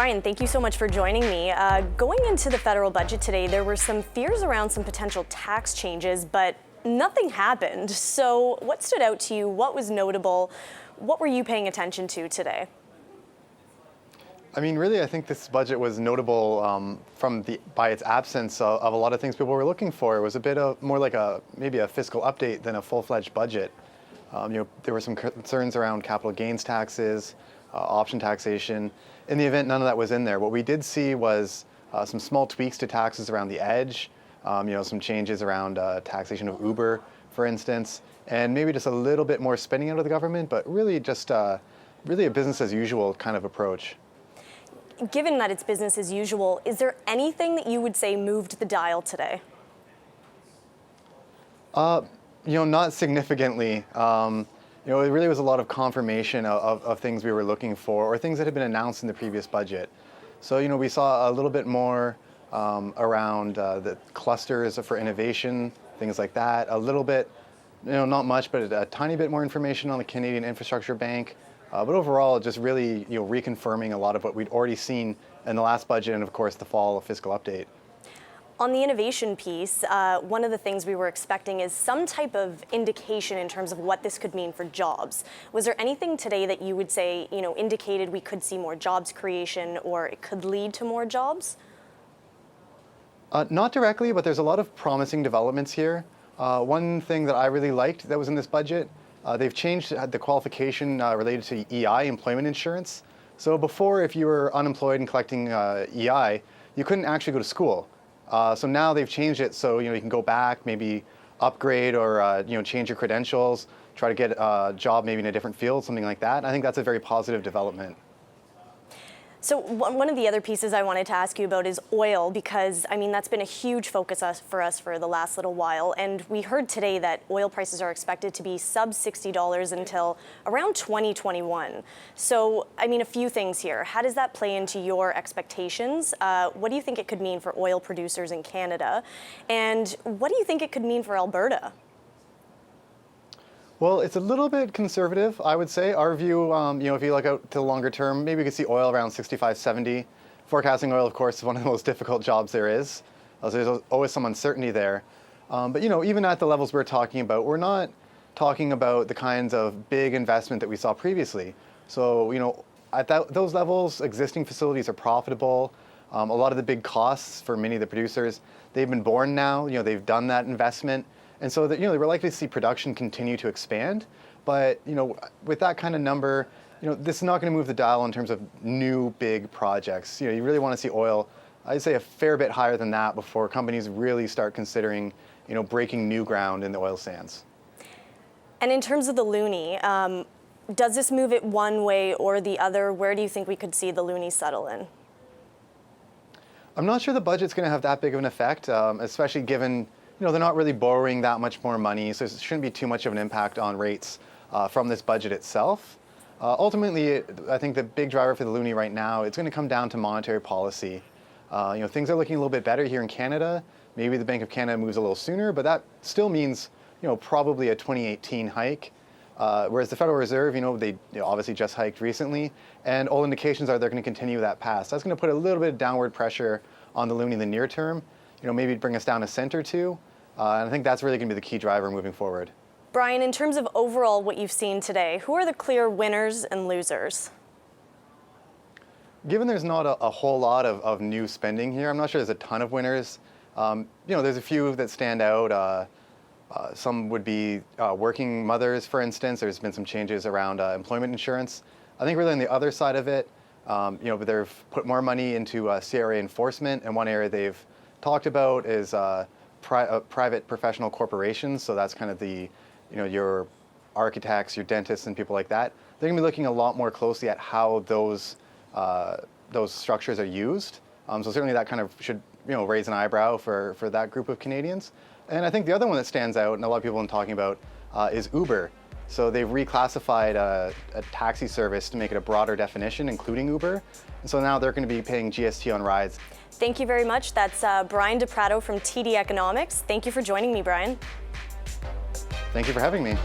Brian, thank you so much for joining me. Going into the federal budget today, there were some fears around some potential tax changes, but nothing happened. So what stood out to you? What was notable? What were you paying attention to today? I mean, really, I think this budget was notable by its absence of a lot of things people were looking for. It was a bit of more like maybe a fiscal update than a full-fledged budget. There were some concerns around capital gains taxes, option taxation. In the event none of that was in there, what we did see was some small tweaks to taxes around the edge. Some changes around taxation of Uber, for instance, and maybe just a little bit more spending out of the government, but really just really a business as usual kind of approach. Given that it's business as usual, is there anything that you would say moved the dial today? Not significantly. It really was a lot of confirmation of things we were looking for or things that had been announced in the previous budget. So, we saw a little bit more around the clusters for innovation, things like that. A little bit, not much, but a tiny bit more information on the Canadian Infrastructure Bank. But overall, just really, reconfirming a lot of what we'd already seen in the last budget and, of course, the fall fiscal update. On the innovation piece, one of the things we were expecting is some type of indication in terms of what this could mean for jobs. Was there anything today that you would say, indicated we could see more jobs creation or it could lead to more jobs? Not directly, but there's a lot of promising developments here. One thing that I really liked that was in this budget, they've changed the qualification related to EI, employment insurance. So before, if you were unemployed and collecting EI, you couldn't actually go to school. So now they've changed it so you can go back, maybe upgrade or change your credentials, try to get a job maybe in a different field, something like that. I think that's a very positive development. So one of the other pieces I wanted to ask you about is oil, because that's been a huge focus for us for the last little while. And we heard today that oil prices are expected to be sub $60 until around 2021. So, a few things here. How does that play into your expectations? What do you think it could mean for oil producers in Canada? And what do you think it could mean for Alberta? Well, it's a little bit conservative, I would say. Our view, if you look out to the longer term, maybe we could see oil around 65, 70. Forecasting oil, of course, is one of the most difficult jobs there is. So there's always some uncertainty there. But, even at the levels we're talking about, we're not talking about the kinds of big investment that we saw previously. So, at those levels, existing facilities are profitable. A lot of the big costs for many of the producers, they've been borne now. They've done that investment. And so that, we're likely to see production continue to expand. But, with that kind of number, this is not going to move the dial in terms of new big projects. You really want to see oil, I'd say, a fair bit higher than that before companies really start considering, breaking new ground in the oil sands. And in terms of the loonie, does this move it one way or the other? Where do you think we could see the loonie settle in? I'm not sure the budget's going to have that big of an effect, especially given they're not really borrowing that much more money, so it shouldn't be too much of an impact on rates from this budget itself. Ultimately, I think the big driver for the loonie right now, it's going to come down to monetary policy. Things are looking a little bit better here in Canada. Maybe the Bank of Canada moves a little sooner, but that still means, probably a 2018 hike. Whereas the Federal Reserve, they obviously just hiked recently, and all indications are they're going to continue that path. So that's going to put a little bit of downward pressure on the loonie in the near term. Maybe bring us down a cent or two. And I think that's really going to be the key driver moving forward. Brian, in terms of overall what you've seen today, who are the clear winners and losers? Given there's not a whole lot of new spending here, I'm not sure there's a ton of winners. There's a few that stand out. Some would be working mothers, for instance. There's been some changes around employment insurance. I think really on the other side of it, they've put more money into CRA enforcement, and one area they've talked about is private professional corporations. So that's kind of the, your architects, your dentists, and people like that. They're going to be looking a lot more closely at how those structures are used. So certainly that kind of should, raise an eyebrow for that group of Canadians. And I think the other one that stands out, and a lot of people have been talking about, is Uber. So they've reclassified a taxi service to make it a broader definition, including Uber. And so now they're going to be paying GST on rides. Thank you very much. That's Brian DePratto from TD Economics. Thank you for joining me, Brian. Thank you for having me.